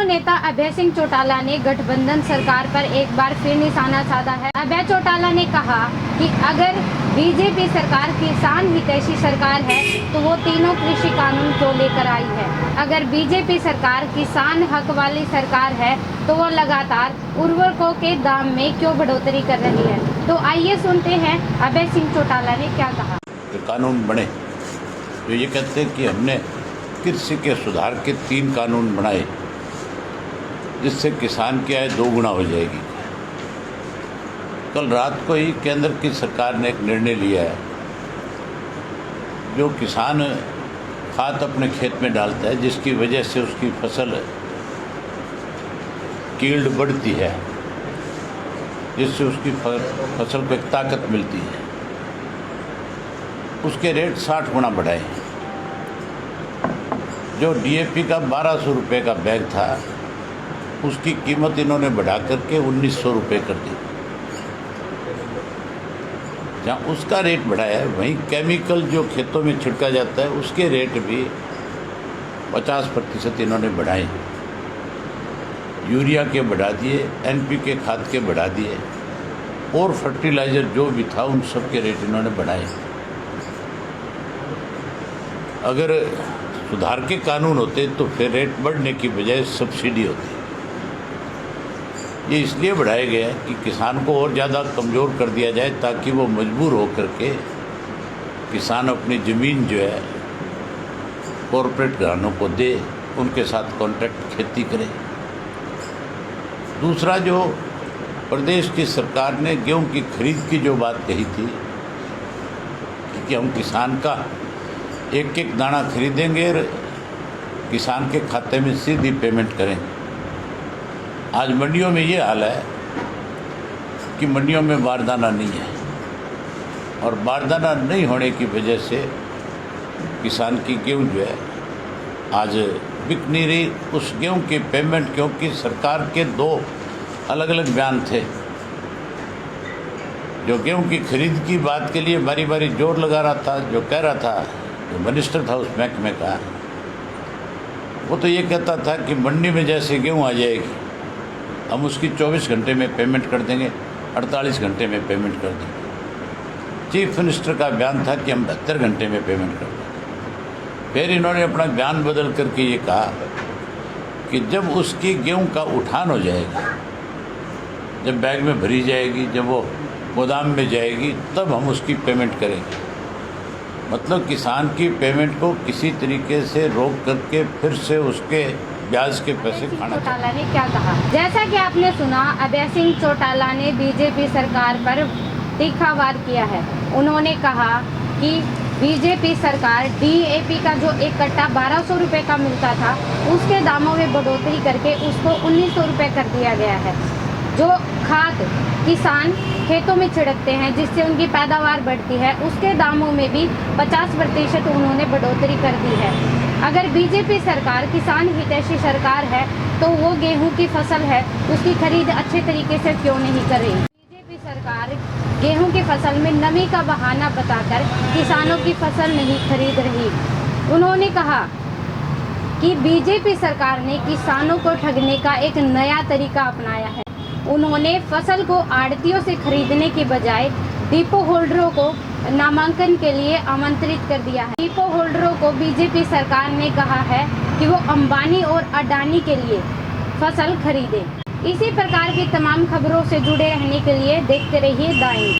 नेता अभय सिंह चौटाला ने गठबंधन सरकार पर एक बार फिर निशाना साधा है। अभय चौटाला ने कहा कि अगर बीजेपी सरकार किसान हितैषी सरकार है तो वो तीनों कृषि कानून क्यों लेकर आई है। अगर बीजेपी सरकार किसान हक वाली सरकार है तो वो लगातार उर्वरकों के दाम में क्यों बढ़ोतरी कर रही है। तो आइए सुनते हैं अभय सिंह चौटाला ने क्या कहा। कानून बने जो ये कहते हैं कि हमने कृषि के सुधार के 3 कानून बनाए जिससे किसान की आय 2 गुना हो जाएगी। कल रात को ही केंद्र की सरकार ने एक निर्णय लिया है, जो किसान खाद अपने खेत में डालता है जिसकी वजह से उसकी फसल कील्ड बढ़ती है, जिससे उसकी फसल को एक ताकत मिलती है, उसके रेट 60 गुना बढ़ाए। जो डीएपी का 1200 रुपये का बैग था उसकी कीमत इन्होंने बढ़ा करके 1900 रुपये कर दी। जहाँ उसका रेट बढ़ाया है वहीं केमिकल जो खेतों में छिड़का जाता है उसके रेट भी 50% इन्होंने बढ़ाए। यूरिया के बढ़ा दिए, एनपीके खाद के बढ़ा दिए और फर्टिलाइज़र जो भी था उन सब के रेट इन्होंने बढ़ाए। अगर सुधार के कानून होते तो फिर रेट बढ़ने की बजाय सब्सिडी होती। ये इसलिए बढ़ाए गए हैं कि किसान को और ज़्यादा कमज़ोर कर दिया जाए ताकि वो मजबूर होकर के किसान अपनी ज़मीन जो है कॉरपोरेट घरानों को दे, उनके साथ कॉन्ट्रैक्ट खेती करे। दूसरा, जो प्रदेश की सरकार ने गेहूं की खरीद की जो बात कही थी कि हम किसान का एक एक दाना खरीदेंगे और किसान के खाते में सीधी पेमेंट करें। आज मंडियों में ये हाल है कि मंडियों में बारदाना नहीं है और बारदाना नहीं होने की वजह से किसान की गेहूं जो है आज बिक नहीं रही। उस गेहूं की पेमेंट, क्योंकि सरकार के 2 अलग अलग बयान थे। जो गेहूं की खरीद की बात के लिए बारी बारी जोर लगा रहा था, जो कह रहा था, जो मिनिस्टर था उस महकमे का, वो तो ये कहता था कि मंडी में जैसे गेहूं आ जाएगी हम उसकी 24 घंटे में पेमेंट कर देंगे, 48 घंटे में पेमेंट कर देंगे। चीफ मिनिस्टर का बयान था कि हम 72 घंटे में पेमेंट कर देंगे। फिर इन्होंने अपना बयान बदल करके ये कहा कि जब उसकी गेहूं का उठान हो जाएगा, जब बैग में भरी जाएगी, जब वो गोदाम में जाएगी, तब हम उसकी पेमेंट करेंगे। मतलब किसान की पेमेंट को किसी तरीके से रोक करके फिर से उसके ब्याज के पैसे खाना। चौटाला ने क्या कहा, जैसा कि आपने सुना, अभय सिंह चौटाला ने बीजेपी सरकार पर तीखा वार किया है। उन्होंने कहा कि बीजेपी सरकार डीएपी का जो एक कट्टा 1200 रुपये का मिलता था उसके दामों में बढ़ोतरी करके उसको 1900 रुपये कर दिया गया है। जो खाद किसान खेतों में छिड़कते हैं जिससे उनकी पैदावार बढ़ती है, उसके दामों में भी 50% उन्होंने बढ़ोतरी कर दी है। अगर बीजेपी सरकार किसान हितैषी सरकार है तो वो गेहूं की फसल है उसकी खरीद अच्छे तरीके से क्यों नहीं कर रही। बीजेपी सरकार गेहूं की फसल में नमी का बहाना बताकर किसानों की फसल नहीं खरीद रही। उन्होंने कहा कि बीजेपी सरकार ने किसानों को ठगने का एक नया तरीका अपनाया है। उन्होंने फसल को आड़तियों से खरीदने के बजाय डिपो होल्डरों को नामांकन के लिए आमंत्रित कर दिया है। डिपो होल्डरों को बीजेपी सरकार ने कहा है कि वो अंबानी और अडानी के लिए फसल खरीदें। इसी प्रकार की तमाम खबरों से जुड़े रहने के लिए देखते रहिए दाएं।